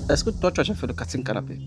Est-ce que toi, tu as déjà fait le casting canapé?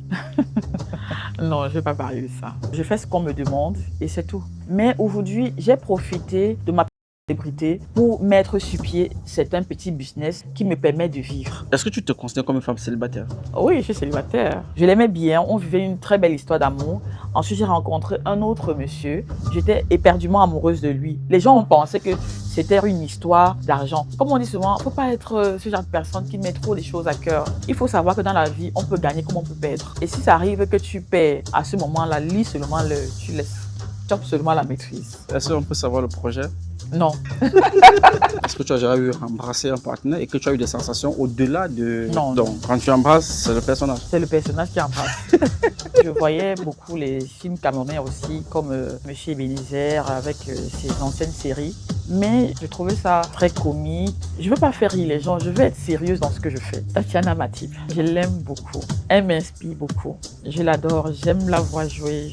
Non, je ne vais pas parler de ça. Je fais ce qu'on me demande et c'est tout. Mais aujourd'hui, j'ai profité de ma célébrité pour mettre sur pied un petit business qui me permet de vivre. Est-ce que tu te considères comme une femme célibataire? Oui, je suis célibataire. Je l'aimais bien, on vivait une très belle histoire d'amour. Ensuite, j'ai rencontré un autre monsieur. J'étais éperdument amoureuse de lui. Les gens ont pensé que c'était une histoire d'argent. Comme on dit souvent, il ne faut pas être ce genre de personne qui met trop les choses à cœur. Il faut savoir que dans la vie, on peut gagner comme on peut perdre. Et si ça arrive que tu perds à ce moment-là, lis seulement tu laisses. Tu as seulement la maîtrise. Est-ce qu'on peut savoir le projet? Non. Est-ce que tu as déjà eu à embrasser un partenaire et que tu as eu des sensations au-delà de... Non. Donc, quand tu embrasses, c'est le personnage. C'est le personnage qui embrasse. Je voyais beaucoup les films camerounais aussi, comme Monsieur Ebenezer avec ses anciennes séries. Mais je trouvais ça très comique. Je ne veux pas faire rire les gens, je veux être sérieuse dans ce que je fais. Tatiana Matip, je l'aime beaucoup. Elle m'inspire beaucoup. Je l'adore, j'aime la voir jouer.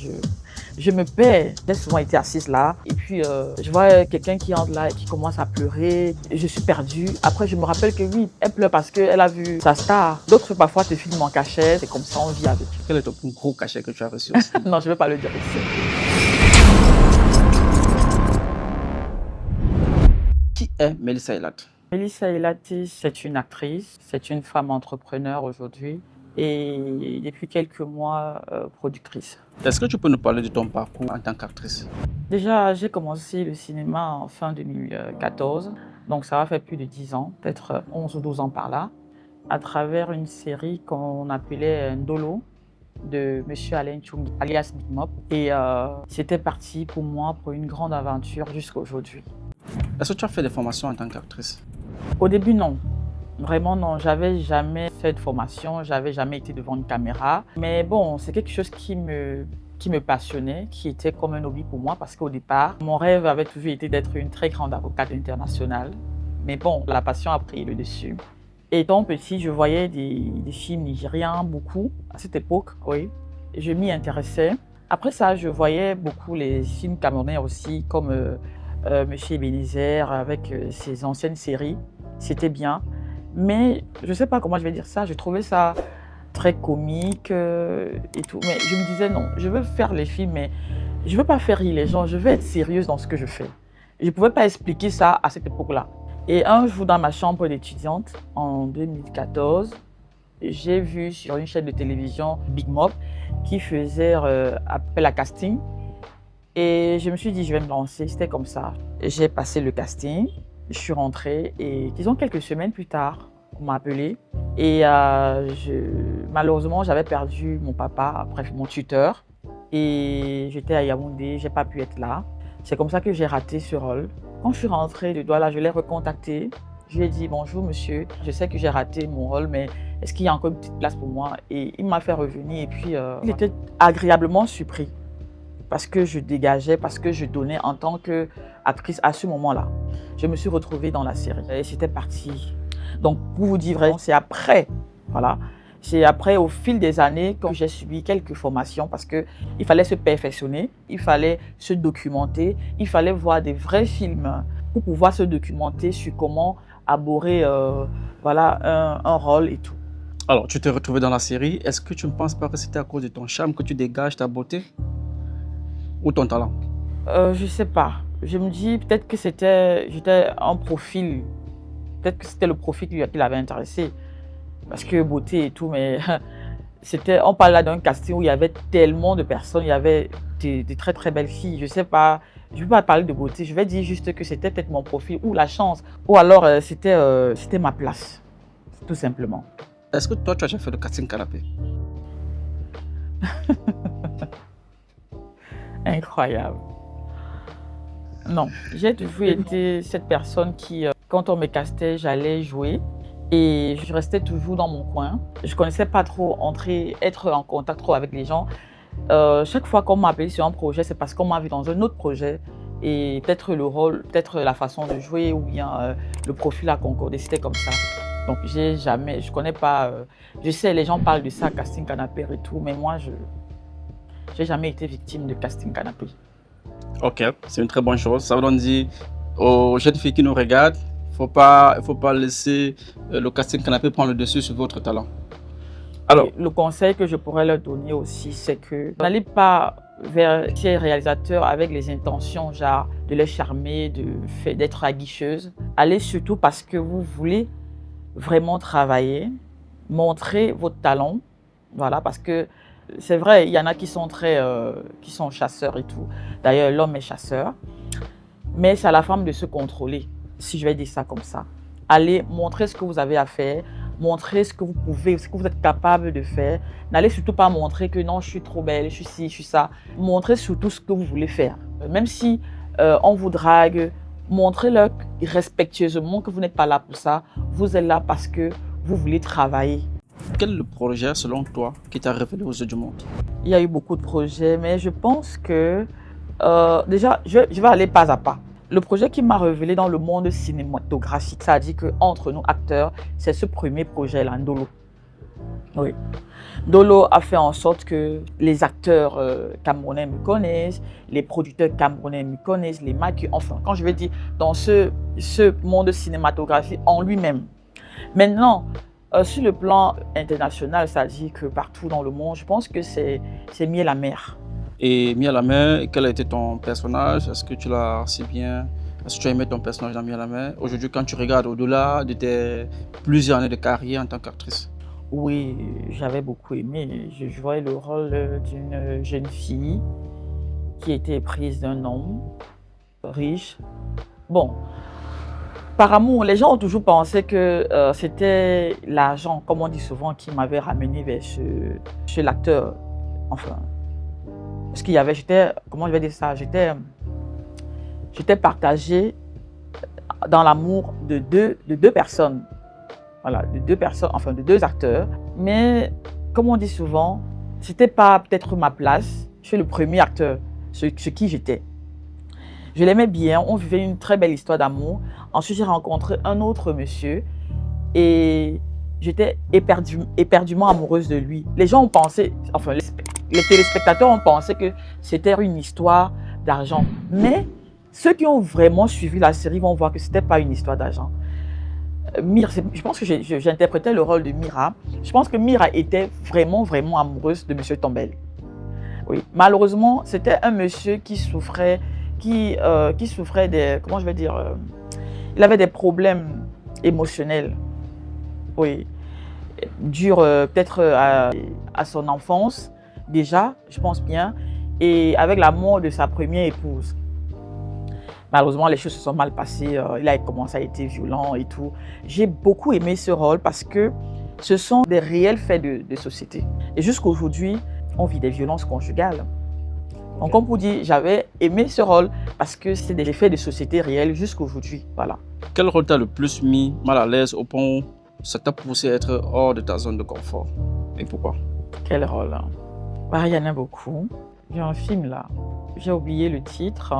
Je me perds. J'ai souvent été assise là et puis je vois quelqu'un qui entre là et qui commence à pleurer. Je suis perdue. Après, je me rappelle que oui, elle pleure parce qu'elle a vu sa star. D'autres parfois te filment en cachette et comme ça on vit avec. Quel est ton plus gros cachet que tu as reçu aussi? Non, je ne vais pas le dire ici. Qui est Melissa Ellat? Melissa Elati, c'est une actrice, c'est une femme entrepreneur aujourd'hui et depuis quelques mois productrice. Est-ce que tu peux nous parler de ton parcours en tant qu'actrice? Déjà, j'ai commencé le cinéma en fin 2014, donc ça va faire plus de 10 ans, peut-être 11 ou 12 ans par là, à travers une série qu'on appelait Ndolo de Monsieur Alain Chung, alias Big Mop. Et c'était parti pour moi pour une grande aventure jusqu'à aujourd'hui. Est-ce que tu as fait des formations en tant qu'actrice? Au début, non. Vraiment, non. J'avais jamais fait de formation, j'avais jamais été devant une caméra. Mais bon, c'est quelque chose qui me passionnait, qui était comme un hobby pour moi parce qu'au départ, mon rêve avait toujours été d'être une très grande avocate internationale. Mais bon, la passion a pris le dessus. Étant petit, je voyais des films nigérians, beaucoup, à cette époque, oui. Je m'y intéressais. Après ça, je voyais beaucoup les films camerounais aussi, comme Monsieur Ebenezer avec ses anciennes séries. C'était bien. Mais je ne sais pas comment je vais dire ça, je trouvais ça très comique et tout. Mais je me disais non, je veux faire les films, mais je ne veux pas faire rire les gens, je veux être sérieuse dans ce que je fais. Je ne pouvais pas expliquer ça à cette époque-là. Et un jour, dans ma chambre d'étudiante, en 2014, j'ai vu sur une chaîne de télévision Big Mob qui faisait appel à casting. Et je me suis dit, je vais me lancer, c'était comme ça. J'ai passé le casting, je suis rentrée et disons quelques semaines plus tard, on m'a appelée. Et malheureusement, j'avais perdu mon papa, bref, mon tuteur. Et j'étais à Yaoundé, je n'ai pas pu être là. C'est comme ça que j'ai raté ce rôle. Quand je suis rentrée de Douala, je l'ai recontacté. Je lui ai dit, bonjour monsieur, je sais que j'ai raté mon rôle, mais est-ce qu'il y a encore une petite place pour moi? Et il m'a fait revenir et puis il était agréablement surpris. Parce que je dégageais, parce que je donnais en tant qu'actrice à ce moment-là. Je me suis retrouvée dans la série et c'était parti. Donc, pour vous dire vraiment, c'est après, voilà, c'est après, au fil des années, que j'ai subi quelques formations parce qu'il fallait se perfectionner, il fallait se documenter, il fallait voir des vrais films pour pouvoir se documenter sur comment aborder voilà, un rôle et tout. Alors, tu t'es retrouvée dans la série. Est-ce que tu ne penses pas que c'était à cause de ton charme que tu dégages, ta beauté? Ou ton talent? Je ne sais pas. Je me dis peut-être que j'étais un profil. Peut-être que c'était le profil qui l'avait intéressé. Parce que beauté et tout, mais on parle là d'un casting où il y avait tellement de personnes, il y avait des très très belles filles. Je ne sais pas, je ne vais pas parler de beauté, je vais dire juste que c'était peut-être mon profil ou la chance. Ou alors c'était ma place, tout simplement. Est-ce que toi, tu as déjà fait le casting canapé? Incroyable. Non, j'ai toujours été cette personne qui, quand on me castait, j'allais jouer et je restais toujours dans mon coin. Je ne connaissais pas trop être en contact trop avec les gens. Chaque fois qu'on m'a appelé sur un projet, c'est parce qu'on m'a vu dans un autre projet et peut-être le rôle, peut-être la façon de jouer ou bien le profil a concordé, c'était comme ça. Donc je connais pas, je sais, les gens parlent de ça, casting canapé et tout, mais moi, je n'ai jamais été victime de casting canapé. Ok, c'est une très bonne chose. Ça veut dire aux jeunes filles qui nous regardent, il faut pas laisser le casting canapé prendre le dessus sur votre talent. Alors, Le conseil que je pourrais leur donner aussi, c'est que n'allez pas vers ces réalisateurs avec les intentions genre de les charmer, d'être aguicheuse. Allez surtout parce que vous voulez vraiment travailler, montrer votre talent. Voilà, parce que c'est vrai, il y en a qui sont qui sont chasseurs et tout. D'ailleurs, l'homme est chasseur. Mais c'est à la femme de se contrôler, si je vais dire ça comme ça. Allez montrer ce que vous avez à faire, montrer ce que vous pouvez, ce que vous êtes capable de faire. N'allez surtout pas montrer que non, je suis trop belle, je suis ci, je suis ça. Montrez surtout ce que vous voulez faire. Même si on vous drague, montrez-leur respectueusement que vous n'êtes pas là pour ça. Vous êtes là parce que vous voulez travailler. quel est le projet, selon toi, qui t'a révélé aux yeux du monde? Il y a eu beaucoup de projets, mais je pense que déjà, je vais aller pas à pas. Le projet qui m'a révélé dans le monde cinématographique, ça a dit qu'entre nous, acteurs, c'est ce premier projet-là, Ndolo. Oui. Ndolo a fait en sorte que les acteurs camerounais me connaissent, les producteurs camerounais me connaissent, les maquilleurs, enfin, quand je vais dire dans ce monde cinématographique en lui-même. Maintenant, sur le plan international, ça dit que partout dans le monde, je pense que c'est mieux la mer. Et mis à la mer, quel a été ton personnage? Est-ce que tu l'as si bien? Est-ce que tu as aimé ton personnage dans Mis à la mer? Aujourd'hui, quand tu regardes au-delà de tes plusieurs années de carrière en tant qu'actrice. Oui, j'avais beaucoup aimé. Je jouais le rôle d'une jeune fille qui était prise d'un homme riche. Bon, par amour, les gens ont toujours pensé que c'était l'argent, comme on dit souvent, qui m'avait ramené vers chez l'acteur. Enfin, parce qu'il y avait, comment je vais dire ça, j'étais partagée dans l'amour de deux personnes. Voilà, de deux personnes, enfin de deux acteurs. Mais comme on dit souvent, c'était pas peut-être ma place. Je suis le premier acteur, ce qui j'étais. Je l'aimais bien, on vivait une très belle histoire d'amour. Ensuite, j'ai rencontré un autre monsieur et j'étais éperdument amoureuse de lui. Les gens ont pensé, enfin les téléspectateurs ont pensé que c'était une histoire d'argent. Mais ceux qui ont vraiment suivi la série vont voir que c'était pas une histoire d'argent. Mira, je pense que j'interprétais le rôle de Mira. Je pense que Mira était vraiment, vraiment amoureuse de M. Tombel. Oui. Malheureusement, c'était un monsieur qui souffrait des, comment je vais dire, il avait des problèmes émotionnels. Oui. Dû peut-être à son enfance, déjà, je pense bien, et avec la mort de sa première épouse. Malheureusement, les choses se sont mal passées. Il a commencé à être violent et tout. J'ai beaucoup aimé ce rôle parce que ce sont des réels faits de société. Et jusqu'à aujourd'hui, on vit des violences conjugales. Donc, comme vous dites, j'avais aimé ce rôle parce que c'est des faits de société réels jusqu'à aujourd'hui. Voilà. Quel rôle t'a le plus mis mal à l'aise au point où ça t'a poussé à être hors de ta zone de confort? Et pourquoi? Quel rôle? Bah, il y en a beaucoup. J'ai un film là. J'ai oublié le titre.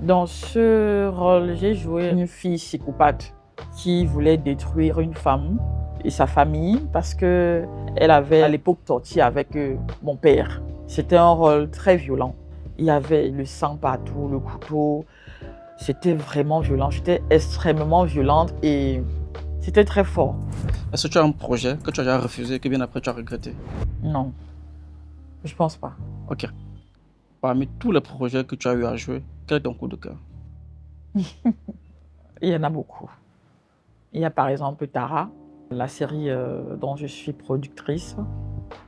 Dans ce rôle, j'ai joué une fille psychopathe qui voulait détruire une femme et sa famille parce qu'elle avait à l'époque sorti avec mon père. C'était un rôle très violent. Il y avait le sang partout, le couteau. C'était vraiment violent. J'étais extrêmement violente et c'était très fort. Est-ce que tu as un projet que tu as déjà refusé et que bien après tu as regretté? Non, je pense pas. Ok. Parmi tous les projets que tu as eu à jouer, quel est ton coup de cœur? Il y en a beaucoup. Il y a par exemple Tara, la série dont je suis productrice.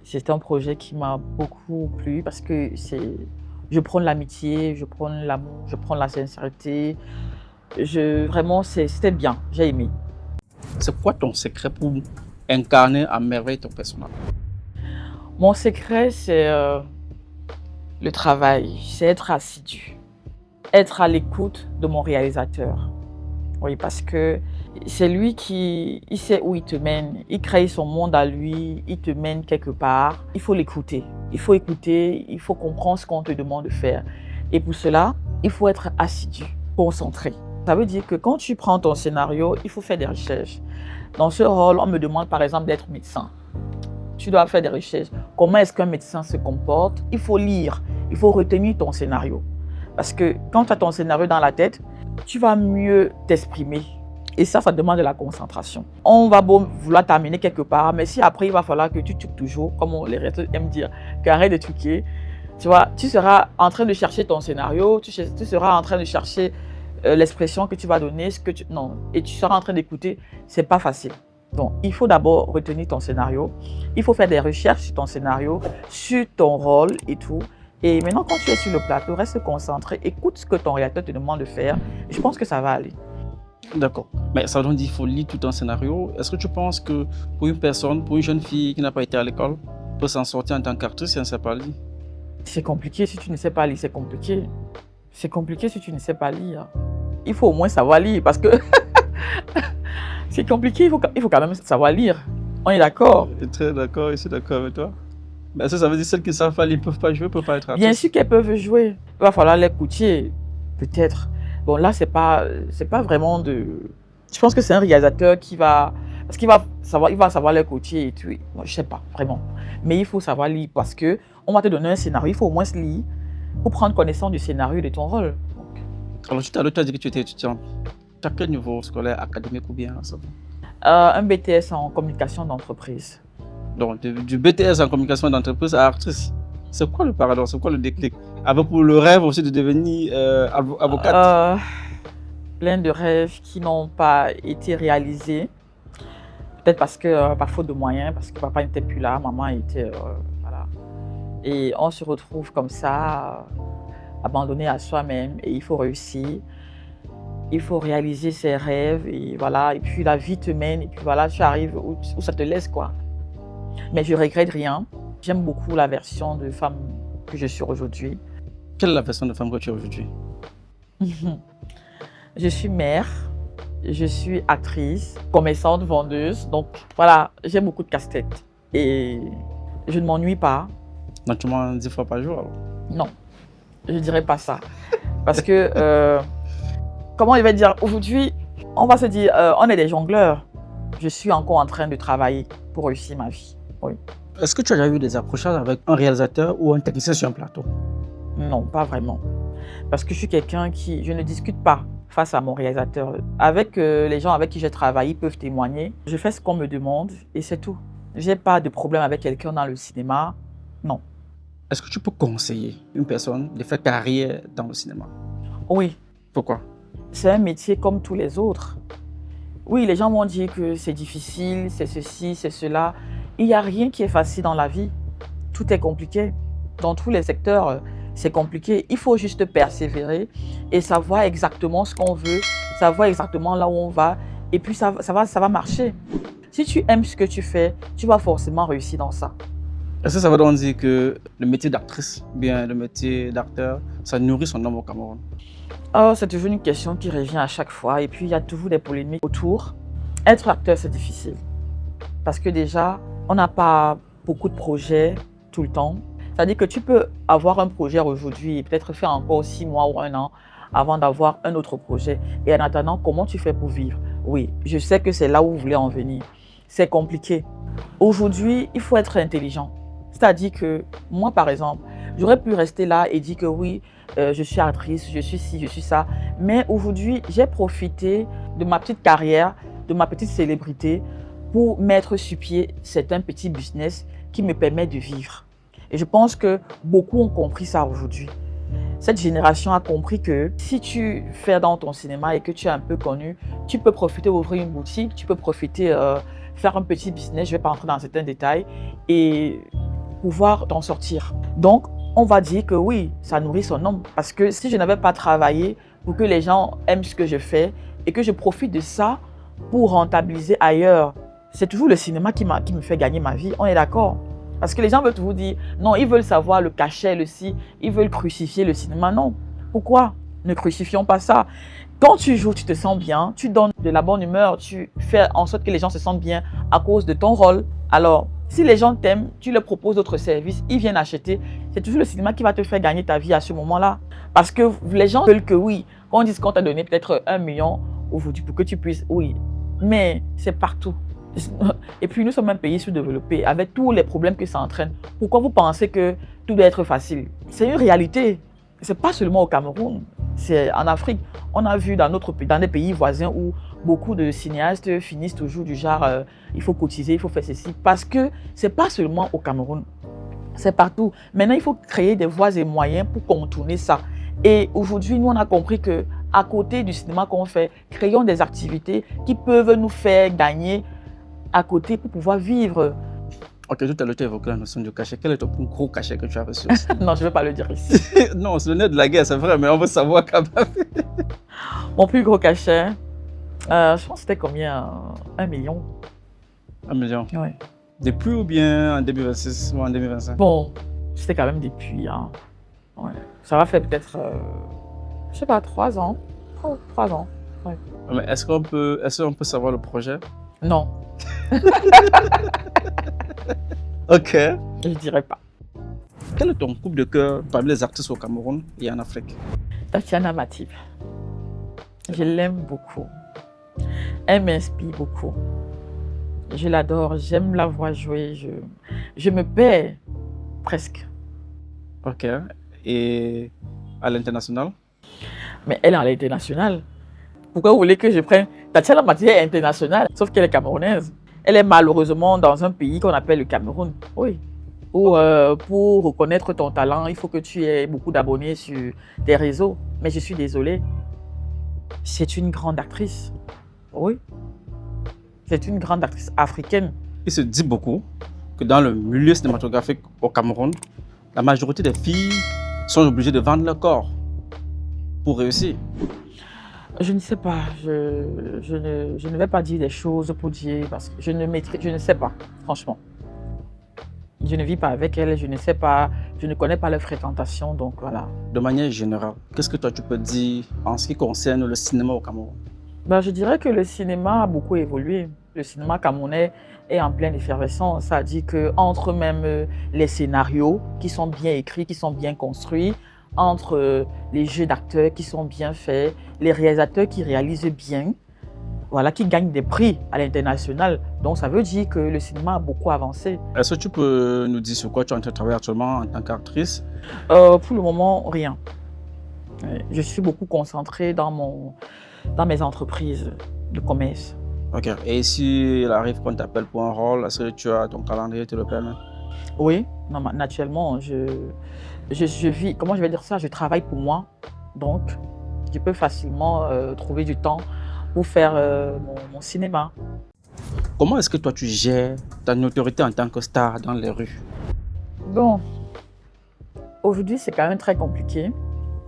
C'est un projet qui m'a beaucoup plu parce que je prône l'amitié, je prône l'amour, je prône la sincérité. Vraiment, c'était bien, j'ai aimé. C'est quoi ton secret pour incarner à merveille ton personnage? Mon secret, c'est le travail, c'est être assidu, être à l'écoute de mon réalisateur. Oui, parce que c'est lui il sait où il te mène, il crée son monde à lui, il te mène quelque part. Il faut l'écouter, il faut comprendre ce qu'on te demande de faire. Et pour cela, il faut être assidu, concentré. Ça veut dire que quand tu prends ton scénario, il faut faire des recherches. Dans ce rôle, on me demande par exemple d'être médecin. Tu dois faire des recherches. Comment est-ce qu'un médecin se comporte? Il faut lire, il faut retenir ton scénario. Parce que quand tu as ton scénario dans la tête, tu vas mieux t'exprimer. Et ça demande de la concentration. On va vouloir t'amener quelque part, mais si après, il va falloir que tu tuques toujours, comme les réalisateurs aiment dire, qu'arrête de tuquer, tu vois, tu seras en train de chercher ton scénario, tu seras en train de chercher l'expression que tu vas donner, non, et tu seras en train d'écouter, c'est pas facile. Donc, il faut d'abord retenir ton scénario, il faut faire des recherches sur ton scénario, sur ton rôle et tout. Et maintenant, quand tu es sur le plateau, reste concentré, écoute ce que ton réalisateur te demande de faire, et je pense que ça va aller. D'accord. Mais ça veut dire qu'il faut lire tout un scénario. Est-ce que tu penses que pour une personne, pour une jeune fille qui n'a pas été à l'école, peut s'en sortir en tant qu'actrice si elle ne sait pas lire? C'est compliqué si tu ne sais pas lire, c'est compliqué. C'est compliqué si tu ne sais pas lire. Il faut au moins savoir lire parce que c'est compliqué, il faut quand même savoir lire. On est d'accord? Très d'accord, je suis d'accord avec toi. Mais est-ce que ça veut dire que celles qui ne savent pas lire ne peuvent pas jouer, ne peuvent pas être actrices? Bien sûr qu'elles peuvent jouer. Il va falloir les coacher, peut-être. Bon, là, c'est pas vraiment de... Je pense que c'est un réalisateur qui va... Parce qu'il va savoir les coacher et tout. Moi, je ne sais pas, vraiment. Mais il faut savoir lire parce qu'on va te donner un scénario. Il faut au moins se lire pour prendre connaissance du scénario de ton rôle. Donc... Alors, tout à l'heure, tu as dit que tu étais étudiante. À quel niveau scolaire, académique ou bien ça? Un BTS en communication d'entreprise. Donc, du BTS en communication d'entreprise à actrice. C'est quoi le paradoxe? C'est quoi le déclic? Avec pour le rêve aussi de devenir avocate? Plein de rêves qui n'ont pas été réalisés. Peut-être parce que, par faute de moyens, parce que papa n'était plus là, maman était... voilà. Et on se retrouve comme ça, abandonné à soi-même. Et il faut réussir. Il faut réaliser ses rêves. Et voilà. Et puis la vie te mène. Et puis voilà, tu arrives où ça te laisse, quoi. Mais je ne regrette rien. J'aime beaucoup la version de femme que je suis aujourd'hui. Quelle est la version de femme que tu es aujourd'hui? Je suis mère, je suis actrice, commerçante, vendeuse. Donc voilà, j'ai beaucoup de casse-tête. Et je ne m'ennuie pas. Donc tu manges 10 fois par jour alors? Non, je ne dirais pas ça. Parce que, comment je vais dire, aujourd'hui, on va se dire, on est des jongleurs. Je suis encore en train de travailler pour réussir ma vie. Oui. Est-ce que tu as déjà eu des accrochages avec un réalisateur ou un technicien sur un plateau? Non, pas vraiment. Parce que je suis quelqu'un qui... Je ne discute pas face à mon réalisateur. Avec les gens avec qui j'ai travaillé, ils peuvent témoigner. Je fais ce qu'on me demande et c'est tout. Je n'ai pas de problème avec quelqu'un dans le cinéma. Non. Est-ce que tu peux conseiller une personne de faire carrière dans le cinéma? Oui. Pourquoi? C'est un métier comme tous les autres. Oui, les gens vont dire que c'est difficile, c'est ceci, c'est cela. Il n'y a rien qui est facile dans la vie. Tout est compliqué. Dans tous les secteurs, c'est compliqué. Il faut juste persévérer et savoir exactement ce qu'on veut, savoir exactement là où on va. Et puis, ça va marcher. Si tu aimes ce que tu fais, tu vas forcément réussir dans ça. Est-ce que ça veut donc dire que le métier d'actrice, bien le métier d'acteur, ça nourrit son homme au Cameroun? Oh, c'est toujours une question qui revient à chaque fois. Et puis, il y a toujours des polémiques autour. Être acteur, c'est difficile. Parce que déjà, on n'a pas beaucoup de projets tout le temps. C'est-à-dire que tu peux avoir un projet aujourd'hui et peut-être faire encore 6 mois ou 1 an avant d'avoir un autre projet. Et en attendant, comment tu fais pour vivre? Oui, je sais que c'est là où vous voulez en venir. C'est compliqué. Aujourd'hui, il faut être intelligent. C'est-à-dire que moi, par exemple, j'aurais pu rester là et dire que oui, je suis actrice, je suis ci, je suis ça. Mais aujourd'hui, j'ai profité de ma petite carrière, de ma petite célébrité pour mettre sur pied un petit business qui me permet de vivre. Et je pense que beaucoup ont compris ça aujourd'hui. Cette génération a compris que si tu fais dans ton cinéma et que tu es un peu connu, tu peux profiter d'ouvrir une boutique, tu peux profiter faire un petit business, je ne vais pas entrer dans certains détails, et pouvoir t'en sortir. Donc, on va dire que oui, ça nourrit son homme. Parce que si je n'avais pas travaillé pour que les gens aiment ce que je fais et que je profite de ça pour rentabiliser ailleurs, c'est toujours le cinéma qui me fait gagner ma vie, on est d'accord? Parce que les gens veulent toujours dire, non, ils veulent savoir le cachet, le ci, ils veulent crucifier le cinéma. Non, pourquoi? Ne crucifions pas ça. Quand tu joues, tu te sens bien, tu donnes de la bonne humeur, tu fais en sorte que les gens se sentent bien à cause de ton rôle. Alors, si les gens t'aiment, tu leur proposes d'autres services, ils viennent acheter. C'est toujours le cinéma qui va te faire gagner ta vie à ce moment-là. Parce que les gens veulent que oui, qu'on dise qu'on t'a donné peut-être 1 million aujourd'hui pour que tu puisses, oui. Mais c'est partout. Et puis nous sommes un pays sous-développé avec tous les problèmes que ça entraîne. Pourquoi vous pensez que tout doit être facile? C'est une réalité. Ce n'est pas seulement au Cameroun, c'est en Afrique. On a vu dans des pays voisins où beaucoup de cinéastes finissent toujours du genre il faut cotiser, il faut faire ceci. Parce que ce n'est pas seulement au Cameroun, c'est partout. Maintenant, il faut créer des voies et moyens pour contourner ça. Et aujourd'hui, nous, on a compris qu'à côté du cinéma qu'on fait, créons des activités qui peuvent nous faire gagner à côté pour pouvoir vivre. Ok, tout à l'heure, tu as évoqué la notion de cachet. Quel est ton plus gros cachet que tu as reçu? Non, je ne vais pas le dire ici. Non, c'est le nez de la guerre, c'est vrai, mais on veut savoir quand même. Mon plus gros cachet, je pense que c'était combien? 1 million. 1 million. Oui. Depuis ou bien en 2026 ou en 2025? Bon, c'était quand même depuis. Hein. Ouais. Ça va faire peut-être, je ne sais pas, 3 ans. 3 ans. Ouais. Mais est-ce qu'on peut savoir le projet? Non, Ok. je ne dirais pas. Quel est ton coup de cœur parmi les artistes au Cameroun et en Afrique? Tatiana Matip. Je l'aime beaucoup. Elle m'inspire beaucoup. Je l'adore, j'aime la voir jouer. Je me perds presque. Ok. Et à l'international? Mais elle est à l'international. Pourquoi vous voulez que je prenne Tatiana Matip est internationale, sauf qu'elle est camerounaise. Elle est malheureusement dans un pays qu'on appelle le Cameroun. Oui. Où pour reconnaître ton talent, il faut que tu aies beaucoup d'abonnés sur tes réseaux. Mais je suis désolée. C'est une grande actrice. Oui. C'est une grande actrice africaine. Il se dit beaucoup que dans le milieu cinématographique au Cameroun, la majorité des filles sont obligées de vendre leur corps pour réussir. Je ne sais pas. Je ne vais pas dire des choses pour dire parce que je ne sais pas, franchement. Je ne vis pas avec elle, je ne sais pas, je ne connais pas leur fréquentation, donc voilà. De manière générale, qu'est-ce que toi tu peux dire en ce qui concerne le cinéma au Cameroun? Ben, je dirais que le cinéma a beaucoup évolué. Le cinéma camerounais est en pleine effervescence. Ça dit qu'entre même les scénarios qui sont bien écrits, qui sont bien construits, entre les jeux d'acteurs qui sont bien faits, les réalisateurs qui réalisent bien, voilà, qui gagnent des prix à l'international. Donc ça veut dire que le cinéma a beaucoup avancé. Est-ce que tu peux nous dire sur quoi tu es en train de travailler actuellement en tant qu'actrice? Pour le moment, rien. Je suis beaucoup concentrée dans mes entreprises de commerce. Ok. Et s'il arrive qu'on t'appelle pour un rôle, est-ce que tu as ton calendrier te le permet? Oui, non, naturellement, je vis, comment je vais dire ça, je travaille pour moi. Donc, je peux facilement trouver du temps pour faire mon cinéma. Comment est-ce que toi tu gères ta notoriété en tant que star dans les rues? Bon, aujourd'hui, c'est quand même très compliqué.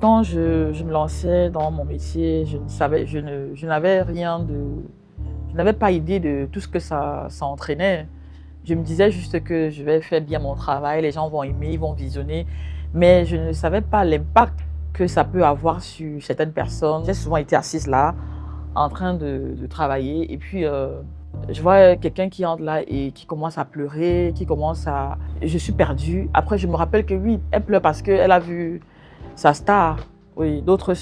Quand je me lançais dans mon métier, je n'avais pas idée de tout ce que ça entraînait. Je me disais juste que je vais faire bien mon travail, les gens vont aimer, ils vont visionner, mais je ne savais pas l'impact que ça peut avoir sur certaines personnes. J'ai souvent été assise là, en train de travailler, et puis je vois quelqu'un qui entre là et qui commence à pleurer, Je suis perdue. Après, je me rappelle que oui, elle pleure parce qu'elle a vu sa star. Oui, d'autres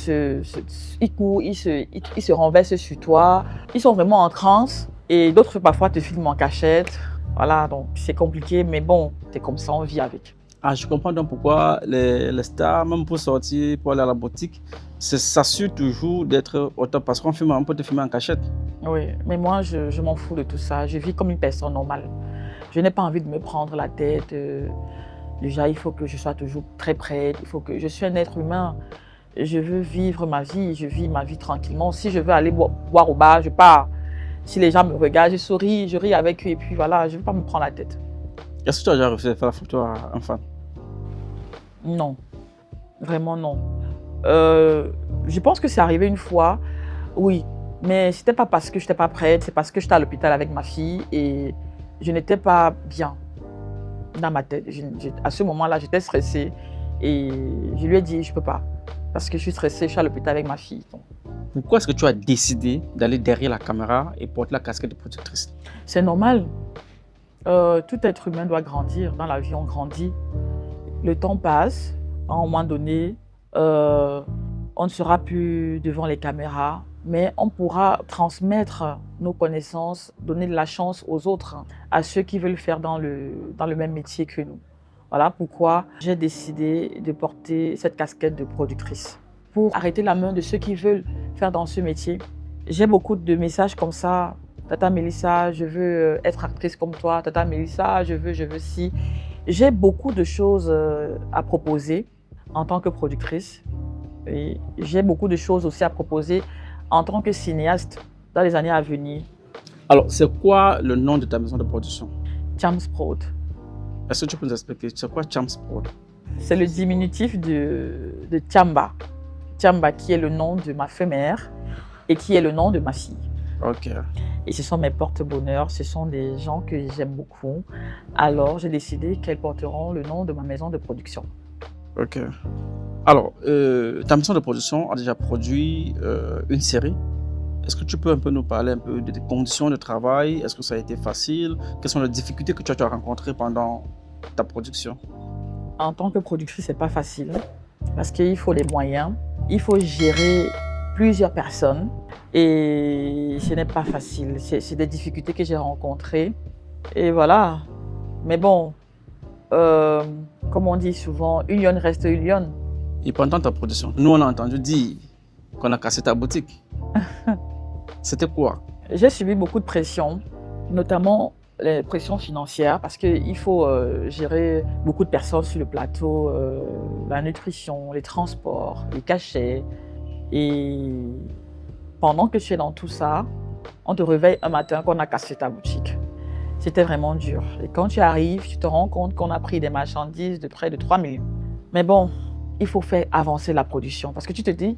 ils courent, ils se renversent sur toi. Ils sont vraiment en transe. Et d'autres parfois te filment en cachette. Voilà, donc c'est compliqué, mais bon, c'est comme ça, on vit avec. Ah, je comprends donc pourquoi les stars, même pour sortir, pour aller à la boutique, s'assurent toujours d'être au top parce on peut te filmer en cachette. Oui, mais moi, je m'en fous de tout ça. Je vis comme une personne normale. Je n'ai pas envie de me prendre la tête. Déjà, il faut que je sois toujours très prête. Je suis un être humain. Je veux vivre ma vie. Je vis ma vie tranquillement. Si je veux aller boire au bar, je pars. Si les gens me regardent, je souris, je ris avec eux. Et puis voilà, je ne veux pas me prendre la tête. Est-ce que tu as déjà refusé de faire la photo à un fan? Non, vraiment non. Je pense que c'est arrivé une fois, oui. Mais ce n'était pas parce que je n'étais pas prête, c'est parce que j'étais à l'hôpital avec ma fille et je n'étais pas bien dans ma tête. À ce moment-là, j'étais stressée et je lui ai dit, je ne peux pas. Parce que je suis stressée, je suis à l'hôpital avec ma fille. Donc. Pourquoi est-ce que tu as décidé d'aller derrière la caméra et porter la casquette de productrice? C'est normal. Tout être humain doit grandir. Dans la vie, on grandit. Le temps passe. À un moment donné, on ne sera plus devant les caméras, mais on pourra transmettre nos connaissances, donner de la chance aux autres, à ceux qui veulent faire dans le même métier que nous. Voilà pourquoi j'ai décidé de porter cette casquette de productrice. Pour arrêter la main de ceux qui veulent faire dans ce métier J'ai beaucoup de messages comme ça. Tata Mélissa, je veux être actrice comme toi. Tata Mélissa, je veux ci. J'ai beaucoup de choses à proposer en tant que productrice. Et j'ai beaucoup de choses aussi à proposer en tant que cinéaste dans les années à venir. Alors, c'est quoi le nom de ta maison de production? Chamsprod. Est-ce que tu peux nous expliquer, c'est quoi Chamsprod? C'est le diminutif de Chamba. Chamba qui est le nom de ma mère et qui est le nom de ma fille. Ok. Et ce sont mes porte-bonheur, ce sont des gens que j'aime beaucoup. Alors, j'ai décidé qu'elles porteront le nom de ma maison de production. Ok. Alors, ta maison de production a déjà produit une série. Est-ce que tu peux un peu nous parler un peu des conditions de travail? Est-ce que ça a été facile? Quelles sont les difficultés que tu as rencontrées pendant ta production? En tant que productrice, c'est pas facile parce qu'il faut les moyens, il faut gérer plusieurs personnes et ce n'est pas facile. C'est des difficultés que j'ai rencontrées et voilà. Mais bon, comme on dit souvent, une lionne reste une lionne. Et pendant ta production, nous on a entendu dire qu'on a cassé ta boutique. C'était quoi? J'ai subi beaucoup de pression, notamment les pressions financières, parce qu'il faut gérer beaucoup de personnes sur le plateau, la nutrition, les transports, les cachets. Et pendant que tu es dans tout ça, on te réveille un matin qu'on a cassé ta boutique. C'était vraiment dur. Et quand tu arrives, tu te rends compte qu'on a pris des marchandises de près de 3 millions. Mais bon, il faut faire avancer la production, parce que tu te dis,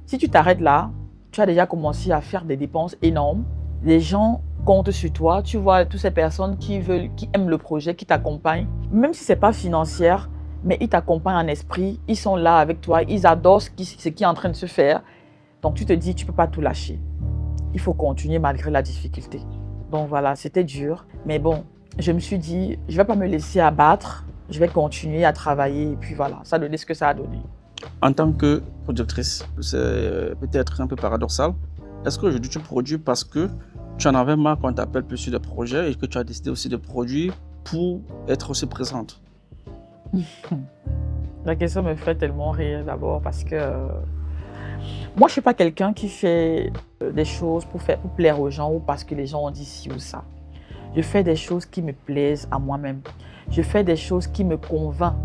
si tu t'arrêtes là, tu as déjà commencé à faire des dépenses énormes. Les gens comptent sur toi. Tu vois toutes ces personnes qui aiment le projet, qui t'accompagnent. Même si ce n'est pas financier, mais ils t'accompagnent en esprit. Ils sont là avec toi. Ils adorent ce qui est en train de se faire. Donc tu te dis, tu ne peux pas tout lâcher. Il faut continuer malgré la difficulté. Donc voilà, c'était dur. Mais bon, je me suis dit, je ne vais pas me laisser abattre. Je vais continuer à travailler. Et puis voilà, ça a donné ce que ça a donné. En tant que productrice, c'est peut-être un peu paradoxal. Est-ce qu'aujourd'hui tu produis parce que tu en avais marre qu'on t'appelle plus sur des projets et que tu as décidé aussi de produire pour être aussi présente? La question me fait tellement rire d'abord parce que moi je ne suis pas quelqu'un qui fait des choses pour plaire aux gens ou parce que les gens ont dit ci ou ça. Je fais des choses qui me plaisent à moi-même. Je fais des choses qui me convainquent.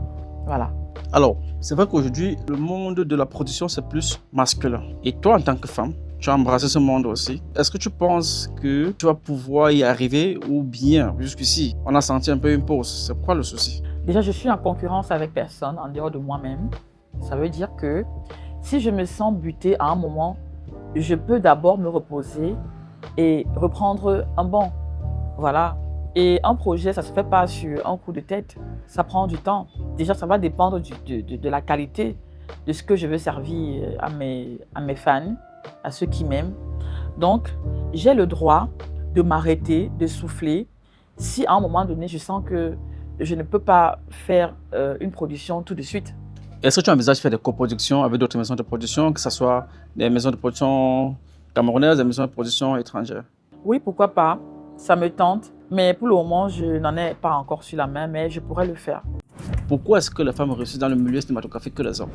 Voilà. Alors, c'est vrai qu'aujourd'hui, le monde de la production, c'est plus masculin. Et toi, en tant que femme, tu as embrassé ce monde aussi. Est-ce que tu penses que tu vas pouvoir y arriver ou bien, jusqu'ici, on a senti un peu une pause? C'est quoi le souci? Déjà, je suis en concurrence avec personne en dehors de moi-même. Ça veut dire que si je me sens butée à un moment, je peux d'abord me reposer et reprendre un banc. Voilà. Et un projet, ça ne se fait pas sur un coup de tête. Ça prend du temps. Déjà, ça va dépendre de la qualité de ce que je veux servir à mes fans, à ceux qui m'aiment. Donc, j'ai le droit de m'arrêter, de souffler. Si à un moment donné, je sens que je ne peux pas faire une production tout de suite. Est-ce que tu envisages de faire des coproductions avec d'autres maisons de production, que ce soit des maisons de production camerounaises, des maisons de production étrangères? Oui, pourquoi pas. Ça me tente. Mais pour le moment, je n'en ai pas encore sur la main, mais je pourrais le faire. Pourquoi est-ce que les femmes réussissent dans le milieu cinématographique que les hommes?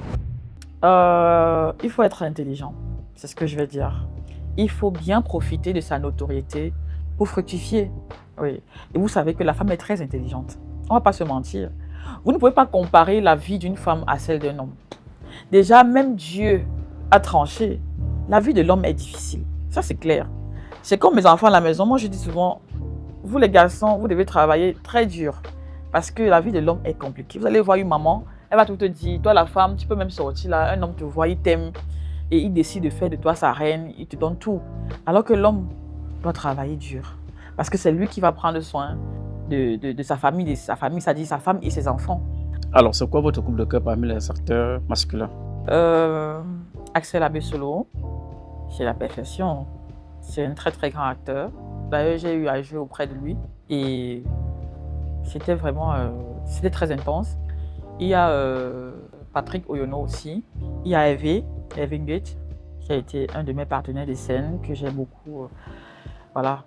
Il faut être intelligent, c'est ce que je vais dire. Il faut bien profiter de sa notoriété pour fructifier. Oui. Et vous savez que la femme est très intelligente. On ne va pas se mentir. Vous ne pouvez pas comparer la vie d'une femme à celle d'un homme. Déjà, même Dieu a tranché. La vie de l'homme est difficile. Ça, c'est clair. C'est comme mes enfants à la maison. Moi, je dis souvent, vous les garçons, vous devez travailler très dur parce que la vie de l'homme est compliquée. Vous allez voir une maman, elle va tout te dire, toi la femme, tu peux même sortir là, un homme te voit, il t'aime et il décide de faire de toi sa reine, il te donne tout. Alors que l'homme doit travailler dur parce que c'est lui qui va prendre soin de sa famille, c'est-à-dire sa femme et ses enfants. Alors, c'est quoi votre couple de cœur parmi les acteurs masculins? Axel Abessolo, c'est la perfection. C'est un très très grand acteur. D'ailleurs, j'ai eu à jouer auprès de lui et c'était vraiment c'était très intense. Il y a Patrick Oyono aussi. Il y a Evin Gate, qui a été un de mes partenaires de scène que j'aime beaucoup. Voilà.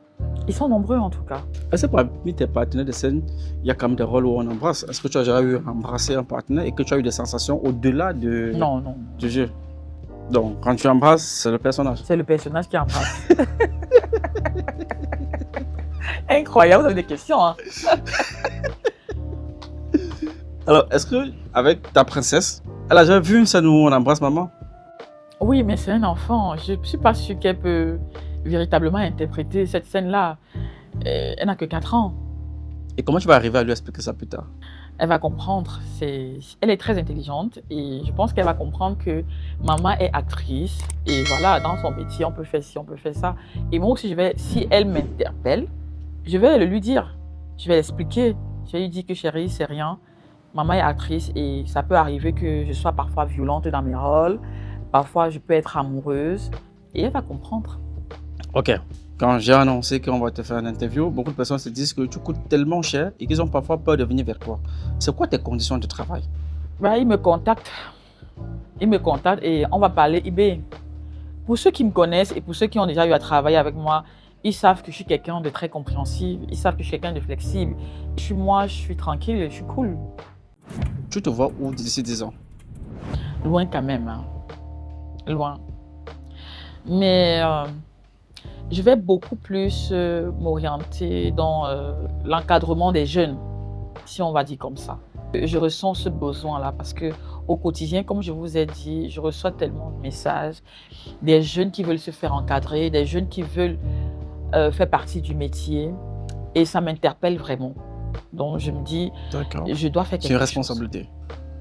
Ils sont nombreux en tout cas. Est-ce que parmi tes partenaires de scène, il y a quand même des rôles où on embrasse? Est-ce que tu as déjà eu à embrasser un partenaire et que tu as eu des sensations au-delà du jeu? Donc, quand tu embrasses, c'est le personnage. C'est le personnage qui embrasse. Incroyable, vous avez des questions. Hein. Alors, est-ce que avec ta princesse, elle a déjà vu une scène où on embrasse maman? Oui, mais c'est un enfant. Je ne suis pas sûre qu'elle peut véritablement interpréter cette scène-là. Elle n'a que 4 ans. Et comment tu vas arriver à lui expliquer ça plus tard? Elle va comprendre. Elle est très intelligente et je pense qu'elle va comprendre que maman est actrice. Et voilà, dans son métier, on peut faire ci, on peut faire ça. Et moi aussi, si elle m'interpelle, je vais le lui dire. Je vais l'expliquer. Je vais lui dire que chérie, c'est rien. Maman est actrice et ça peut arriver que je sois parfois violente dans mes rôles. Parfois, je peux être amoureuse et elle va comprendre. Ok. Quand j'ai annoncé qu'on va te faire une interview, beaucoup de personnes se disent que tu coûtes tellement cher et qu'ils ont parfois peur de venir vers toi. C'est quoi tes conditions de travail? Bah, ils me contactent. Ils me contactent et on va parler eBay. Pour ceux qui me connaissent et pour ceux qui ont déjà eu à travailler avec moi, ils savent que je suis quelqu'un de très compréhensif. Ils savent que je suis quelqu'un de flexible. Je suis tranquille, je suis cool. Tu te vois où d'ici 10 ans? Loin quand même. Hein. Loin. Mais je vais beaucoup plus m'orienter dans l'encadrement des jeunes, si on va dire comme ça. Je ressens ce besoin-là parce qu'au quotidien, comme je vous ai dit, je reçois tellement de messages, des jeunes qui veulent se faire encadrer, des jeunes qui veulent faire partie du métier et ça m'interpelle vraiment. Donc je me dis, je dois faire quelque chose. C'est une responsabilité.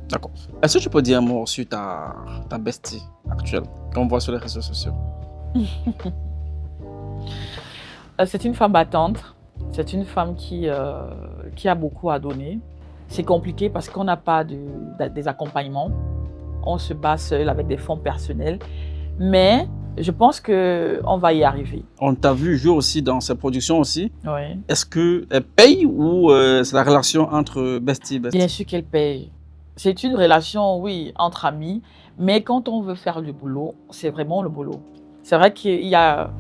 D'accord. Est-ce que tu peux dire un mot sur ta bestie actuelle qu'on voit sur les réseaux sociaux? C'est une femme battante. C'est une femme qui a beaucoup à donner. C'est compliqué parce qu'on n'a pas des accompagnements. On se bat seul avec des fonds personnels. Mais je pense qu'on va y arriver. On t'a vu jouer aussi dans ces productions aussi. Oui. Est-ce qu'elle paye ou c'est la relation entre bestie et bestie? Bien sûr qu'elle paye. C'est une relation, oui, entre amis. Mais quand on veut faire le boulot, c'est vraiment le boulot. C'est vrai qu'il y a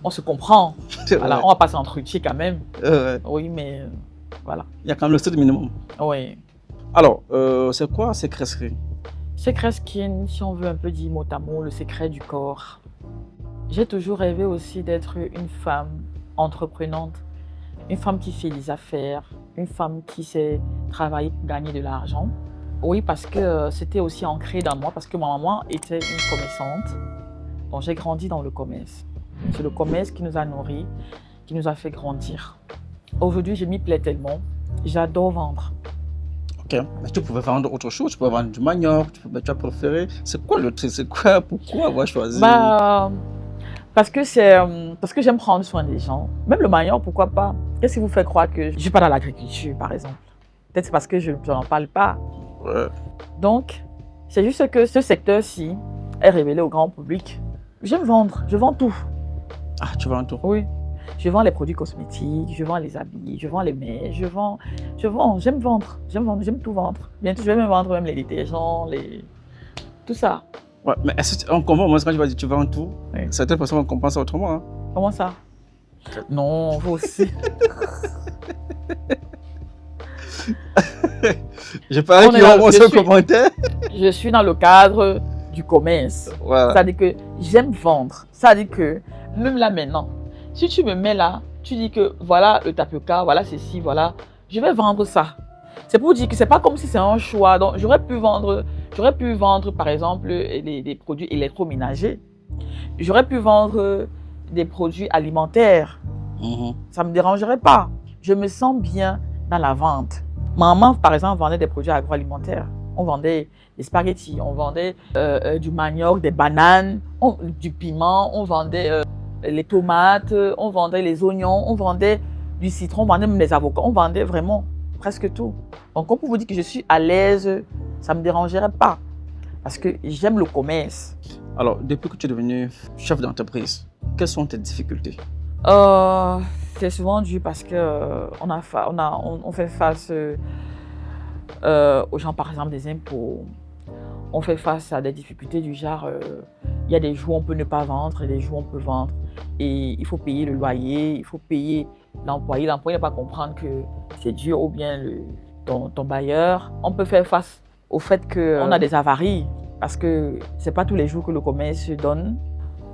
on se comprend. Voilà, on va pas s'entretuer quand même. Oui, mais voilà. Il y a quand même le strict minimum. Oui. Alors, c'est quoi Secret Skin? Secret Skin, si on veut un peu dire mot à mot, le secret du corps. J'ai toujours rêvé aussi d'être une femme entreprenante, une femme qui fait des affaires, une femme qui sait travailler pour gagner de l'argent. Oui, parce que c'était aussi ancré dans moi, parce que ma maman était une commerçante. Donc j'ai grandi dans le commerce. C'est le commerce qui nous a nourris, qui nous a fait grandir. Aujourd'hui, je m'y plais tellement. J'adore vendre. Ok, mais tu pouvais vendre autre chose, tu pouvais vendre du manioc, tu as préféré. C'est quoi le truc? C'est quoi? Pourquoi avoir choisi? Parce que j'aime prendre soin des gens. Même le manioc, pourquoi pas? Qu'est-ce qui vous fait croire que je ne suis pas dans l'agriculture, par exemple? Peut-être c'est parce que je n'en parle pas. Ouais. Donc, c'est juste que ce secteur-ci est révélé au grand public. J'aime vendre, je vends tout. Ah, tu vends tout? Oui. Je vends les produits cosmétiques, je vends les habits, je vends les mets, j'aime vendre, j'aime tout vendre. Bientôt, je vais même vendre les détergents, tout ça. Ouais, mais est-ce qu'on comprend, moi, quand tu vas dire tu vends tout, Oui. certaines personnes vont comprendre ça autrement. Hein? Comment ça? Non, vous aussi. Je parie qu'ils vont voir ce commentaire. Je suis dans le cadre du commerce. Voilà. Ça veut dire que j'aime vendre. Ça veut dire que, même là maintenant, si tu me mets là, tu dis que voilà le tapioca, voilà ceci, voilà, je vais vendre ça. C'est pour dire que c'est pas comme si c'est un choix. Donc j'aurais pu vendre par exemple des produits électroménagers. J'aurais pu vendre des produits alimentaires. Ça me dérangerait pas. Je me sens bien dans la vente. Maman, par exemple, vendait des produits agroalimentaires. On vendait des spaghettis, on vendait du manioc, des bananes, du piment, on vendait les tomates, on vendait les oignons, on vendait du citron, on vendait même les avocats, on vendait vraiment presque tout. Donc, on peut vous dire que je suis à l'aise, ça ne me dérangerait pas parce que j'aime le commerce. Alors, depuis que tu es devenu chef d'entreprise, quelles sont tes difficultés? C'est souvent dû parce qu'on fait face aux gens, par exemple, des impôts. On fait face à des difficultés du genre, il y a des jours où on peut ne pas vendre et des jours où on peut vendre. Et il faut payer le loyer, il faut payer l'employé. L'employé ne va pas comprendre que c'est Dieu ou bien ton bailleur. On peut faire face au fait qu'on a des avaries. parce que c'est pas tous les jours que le commerce se donne.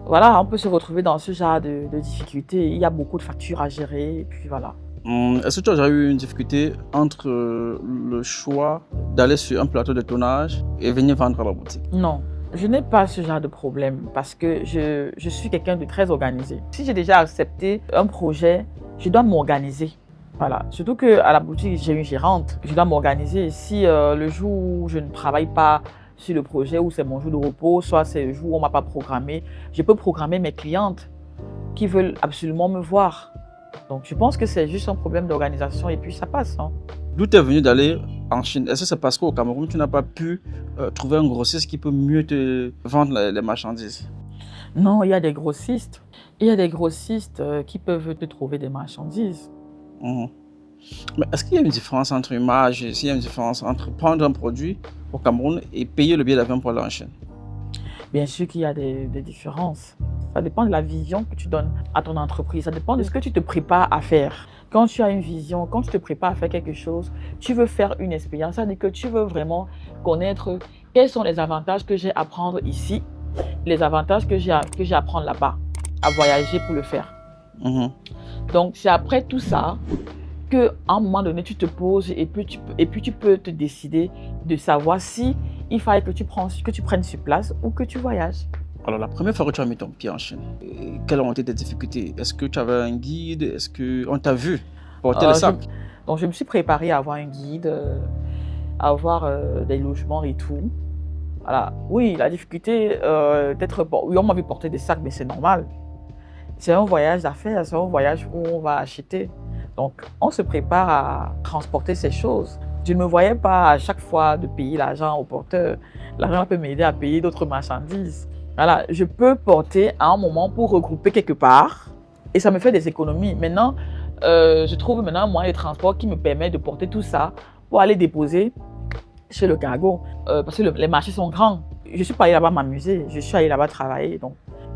Voilà, on peut se retrouver dans ce genre de difficultés. Il y a beaucoup de factures à gérer, et puis voilà. Est-ce que tu as déjà eu une difficulté entre le choix d'aller sur un plateau de tournage et venir vendre à la boutique? Non, je n'ai pas ce genre de problème parce que je suis quelqu'un de très organisé. Si j'ai déjà accepté un projet, je dois m'organiser. Voilà. Surtout qu'à la boutique, j'ai une gérante. Je dois m'organiser. Si le jour où je ne travaille pas sur le projet, ou c'est mon jour de repos, soit c'est le jour où on ne m'a pas programmé, je peux programmer mes clientes qui veulent absolument me voir. Donc je pense que c'est juste un problème d'organisation et puis ça passe. Hein. D'où tu es venu d'aller en Chine? Est-ce que c'est parce qu'au Cameroun, tu n'as pas pu trouver un grossiste qui peut mieux te vendre les marchandises? Non, il y a des grossistes. Il y a des grossistes qui peuvent te trouver des marchandises. Mhm. Mais est-ce qu'il y a une différence entre une marge, s'il y a une différence entre prendre un produit au Cameroun et payer le billet d'avion pour aller en Chine? Bien sûr qu'il y a des différences. Ça dépend de la vision que tu donnes à ton entreprise. Ça dépend de ce que tu te prépares à faire. Quand tu as une vision, quand tu te prépares à faire quelque chose, tu veux faire une expérience. C'est-à-dire que tu veux vraiment connaître quels sont les avantages que j'ai à prendre ici, les avantages que j'ai à prendre là-bas, à voyager pour le faire. Mhm. Donc, c'est après tout ça qu'à un moment donné, tu te poses et puis tu peux te décider de savoir si il fallait que tu prennes sur place ou que tu voyages. Alors, la première fois que tu as mis ton pied en Chine, quelles ont été tes difficultés? Est-ce que tu avais un guide? Est-ce qu'on t'a vu porter le sac? Donc, je me suis préparée à avoir un guide, à avoir des logements et tout. Voilà. Oui, la difficulté d'être... Oui, on m'a vu porter des sacs, mais c'est normal. C'est un voyage d'affaires, c'est un voyage où on va acheter. Donc, on se prépare à transporter ces choses. Je ne me voyais pas à chaque fois de payer l'argent au porteur. L'argent peut m'aider à payer d'autres marchandises. Voilà, je peux porter à un moment pour regrouper quelque part et ça me fait des économies. Maintenant, je trouve maintenant un moyen de transport qui me permet de porter tout ça pour aller déposer chez le cargo parce que les marchés sont grands. Je ne suis pas allée là-bas m'amuser, je suis allée là-bas travailler. Donc,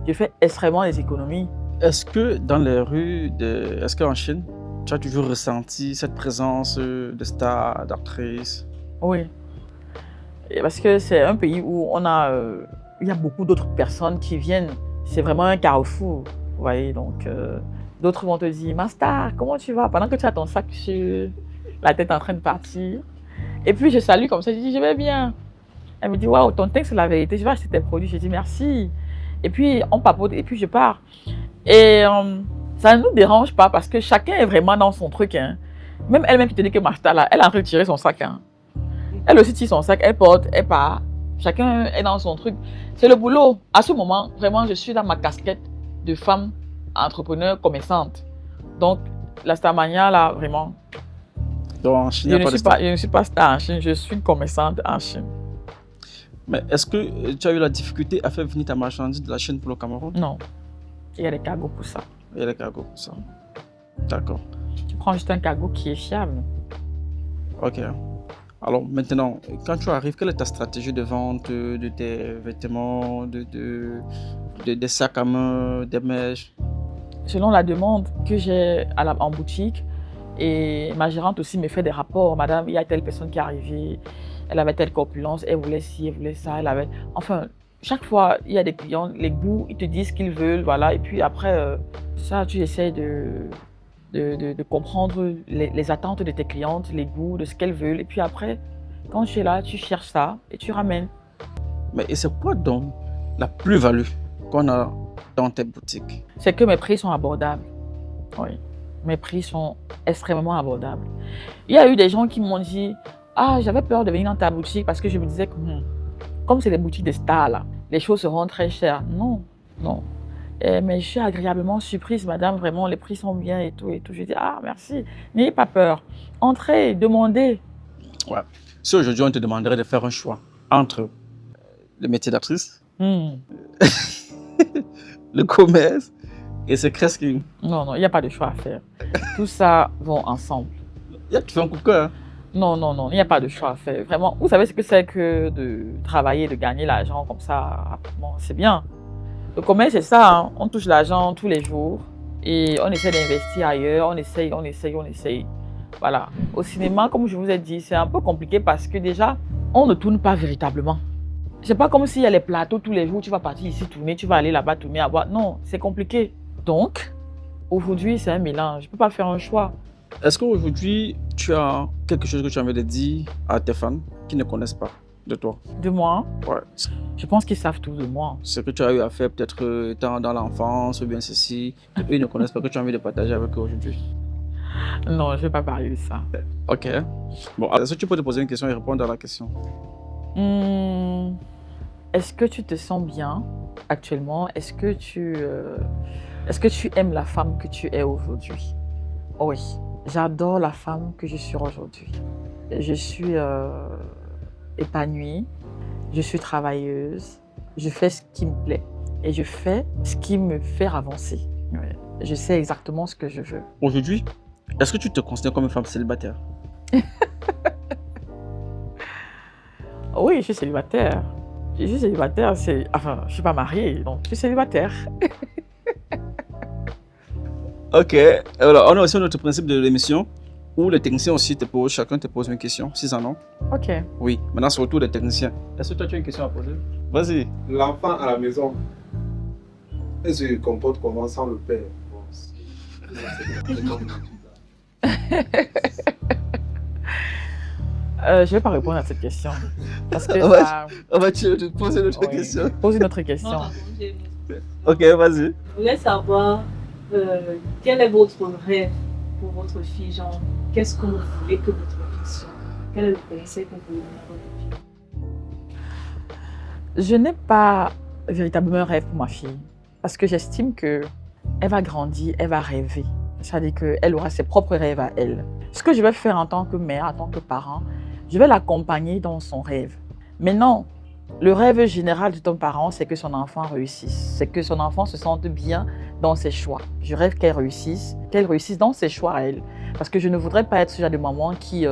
je fais extrêmement des économies. Est-ce que dans les rues, est-ce qu'en Chine, tu as toujours ressenti cette présence de stars, d'actrices? Oui, et parce que c'est un pays où il y a beaucoup d'autres personnes qui viennent. C'est vraiment un carrefour, vous voyez. Donc, d'autres vont te dire, ma star, comment tu vas? Pendant que tu as ton sac sur la tête en train de partir. Et puis, je salue comme ça, je dis, je vais bien. Elle me dit, waouh, ton texte, c'est la vérité, je vais acheter tes produits. Je dis, merci. Et puis, on papote et puis je pars. Et ça ne nous dérange pas parce que chacun est vraiment dans son truc. Hein. Même elle-même qui te dit que ma star, là, elle a retiré son sac. Hein. Elle aussi tire son sac, elle porte, elle part. Chacun est dans son truc. C'est le boulot. À ce moment, vraiment, je suis dans ma casquette de femme entrepreneur, commerçante. Donc, la Starmania, là, vraiment. Donc, en Chine, je ne suis pas star en Chine, je suis commerçante en Chine. Mais est-ce que tu as eu la difficulté à faire venir ta marchandise de la Chine pour le Cameroun? Non. Il y a des cargos pour ça. Il y a des cargos pour ça. D'accord. Tu prends juste un cargo qui est fiable. Ok. Alors maintenant, quand tu arrives, quelle est ta stratégie de vente de tes vêtements, des sacs à main, des mèches? Selon la demande que j'ai en boutique, et ma gérante aussi me fait des rapports. Madame, il y a telle personne qui est arrivée, elle avait telle corpulence, elle voulait ci, elle voulait ça, elle avait... Enfin, chaque fois, il y a des clients, les goûts, ils te disent ce qu'ils veulent, voilà. Et puis après, ça, tu essaies de comprendre les attentes de tes clientes, les goûts, de ce qu'elles veulent. Et puis après, quand tu es là, tu cherches ça et tu ramènes. Mais et c'est quoi donc la plus-value qu'on a dans tes boutiques? C'est que mes prix sont abordables. Oui, mes prix sont extrêmement abordables. Il y a eu des gens qui m'ont dit « Ah, j'avais peur de venir dans ta boutique parce que je me disais que comme c'est les boutiques des stars, là, les choses seront très chères. » Non, non. Mais je suis agréablement surprise, madame, vraiment, les prix sont bien et tout, et tout. Je dis, ah, merci, n'ayez pas peur. Entrez, demandez. Ouais. Si aujourd'hui, on te demanderait de faire un choix entre le métier d'actrice, le commerce et ce cresking. Non, non, il n'y a pas de choix à faire. Tout ça va ensemble. Tu fais un coup de cœur. Hein? Non, non, non, il n'y a pas de choix à faire. Vraiment, vous savez ce que c'est que de travailler, de gagner l'argent comme ça rapidement, c'est bien. Le commerce, c'est ça, hein. On touche l'argent tous les jours et on essaie d'investir ailleurs, on essaye. Voilà. Au cinéma, comme je vous ai dit, c'est un peu compliqué parce que déjà, on ne tourne pas véritablement. C'est pas comme s'il y a les plateaux tous les jours, tu vas partir ici tourner, tu vas aller là-bas tourner, à boire. Non, c'est compliqué. Donc, aujourd'hui, c'est un mélange. Je peux pas faire un choix. Est-ce qu'aujourd'hui, tu as quelque chose que tu as envie de dire à tes fans qui ne connaissent pas de toi? De moi, Ouais. je pense qu'ils savent tout de moi. Ce que tu as eu à faire peut-être étant dans l'enfance ou bien ceci, et eux ils ne connaissent pas, que tu as envie de partager avec eux aujourd'hui. Non, je vais pas parler de ça. Ok. Bon, est-ce que tu peux te poser une question et répondre à la question? Est-ce que tu te sens bien actuellement? Est-ce que tu aimes la femme que tu es aujourd'hui? Oui, j'adore la femme que je suis aujourd'hui. Je suis épanouie, je suis travailleuse, je fais ce qui me plaît et je fais ce qui me fait avancer. Ouais. Je sais exactement ce que je veux. Aujourd'hui, est-ce que tu te considères comme une femme célibataire? Oui, je suis célibataire. Je suis célibataire, enfin, je suis pas mariée, donc je suis célibataire. Ok. Alors, on a aussi notre principe de l'émission où les techniciens aussi chacun te pose une question, s'ils en ont. Ok. Oui, maintenant c'est au tour des techniciens. Est-ce que toi tu as une question à poser? Vas-y. L'enfant à la maison, il se comporte comment sans le père? Bon, Je vais pas répondre à cette question. Parce que Ouais. ça... On va te poser notre Oui. question. Pose une autre question. Non, pardon, j'ai une autre Ok, vas-y. Je voulais savoir quel est votre rêve pour votre fille, genre, qu'est-ce que vous voulez que votre fille soit? Quel est le conseil que vous voulez donner à votre fille? Je n'ai pas véritablement un rêve pour ma fille. Parce que j'estime qu'elle va grandir, elle va rêver. C'est-à-dire qu'elle aura ses propres rêves à elle. Ce que je vais faire en tant que mère, en tant que parent, je vais l'accompagner dans son rêve. Mais non, le rêve général de ton parent, c'est que son enfant réussisse. C'est que son enfant se sente bien dans ses choix. Je rêve qu'elle réussisse dans ses choix à elle. Parce que je ne voudrais pas être ce genre de maman qui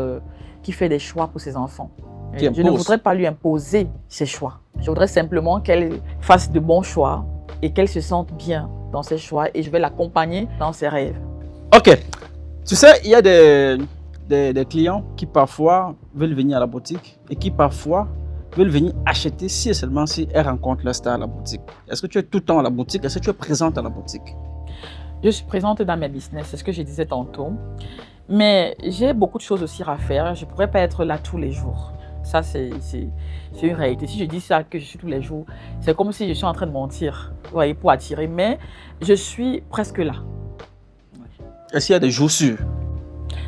fait des choix pour ses enfants. Qui Je ne impose. voudrais pas lui imposer ses choix. Je voudrais simplement qu'elle fasse de bons choix et qu'elle se sente bien dans ses choix et je vais l'accompagner dans ses rêves. Ok. Tu sais, il y a des clients qui parfois veulent venir à la boutique et qui parfois veulent venir acheter si et seulement si elles rencontrent leur star à la boutique. Est-ce que tu es tout le temps à la boutique? Est-ce que tu es présente à la boutique? Je suis présente dans mes business, c'est ce que je disais tantôt. Mais j'ai beaucoup de choses aussi à faire. Je ne pourrais pas être là tous les jours. Ça, c'est une réalité. Si je dis ça, que je suis tous les jours, c'est comme si je suis en train de mentir, vous voyez, pour attirer. Mais je suis presque là. Est-ce qu'il y a des jours sûrs?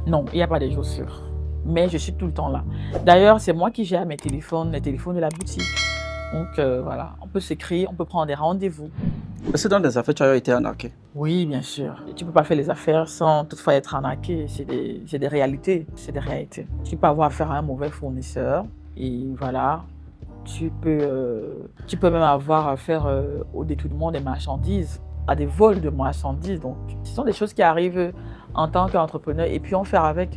Non, il n'y a pas de jours sûrs. Mais je suis tout le temps là. D'ailleurs, c'est moi qui gère mes téléphones, les téléphones de la boutique. Donc voilà, on peut s'écrire, on peut prendre des rendez-vous. Est-ce que dans des affaires, tu as été arnaqué? Oui, bien sûr. Tu ne peux pas faire les affaires sans toutefois être arnaqué. C'est des réalités. C'est des réalités. Tu peux avoir affaire à un mauvais fournisseur et voilà. Tu peux même avoir affaire au détournement des marchandises, à des vols de marchandises. Donc, ce sont des choses qui arrivent en tant qu'entrepreneur et puis on fait avec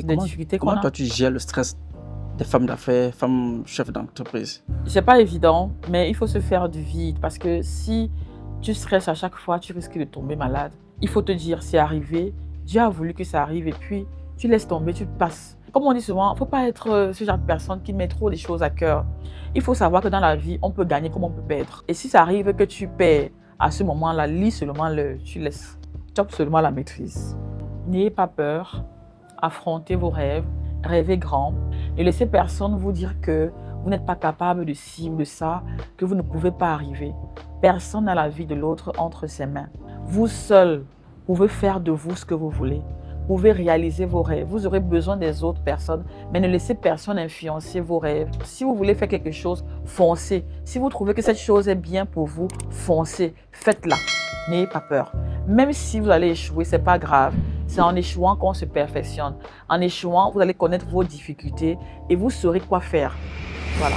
des difficultés qu'on Comment a. toi tu gères le stress des femmes d'affaires, femmes chefs d'entreprise? C'est pas évident, mais il faut se faire du vide parce que si tu stresses à chaque fois, tu risques de tomber malade. Il faut te dire, c'est arrivé, Dieu a voulu que ça arrive et puis tu laisses tomber, tu passes. Comme on dit souvent, il ne faut pas être ce genre de personne qui met trop les choses à cœur. Il faut savoir que dans la vie, on peut gagner comme on peut perdre. Et si ça arrive que tu perds à ce moment-là, lis seulement tu laisses. Chope seulement la maîtrise. N'ayez pas peur, affrontez vos rêves, rêvez grand. Ne laissez personne vous dire que vous n'êtes pas capable de ci ou de ça, que vous ne pouvez pas arriver. Personne n'a la vie de l'autre entre ses mains. Vous seul pouvez faire de vous ce que vous voulez. Vous pouvez réaliser vos rêves. Vous aurez besoin des autres personnes, mais ne laissez personne influencer vos rêves. Si vous voulez faire quelque chose, foncez. Si vous trouvez que cette chose est bien pour vous, foncez. Faites-la. N'ayez pas peur. Même si vous allez échouer, ce n'est pas grave. C'est en échouant qu'on se perfectionne. En échouant, vous allez connaître vos difficultés et vous saurez quoi faire. Voilà.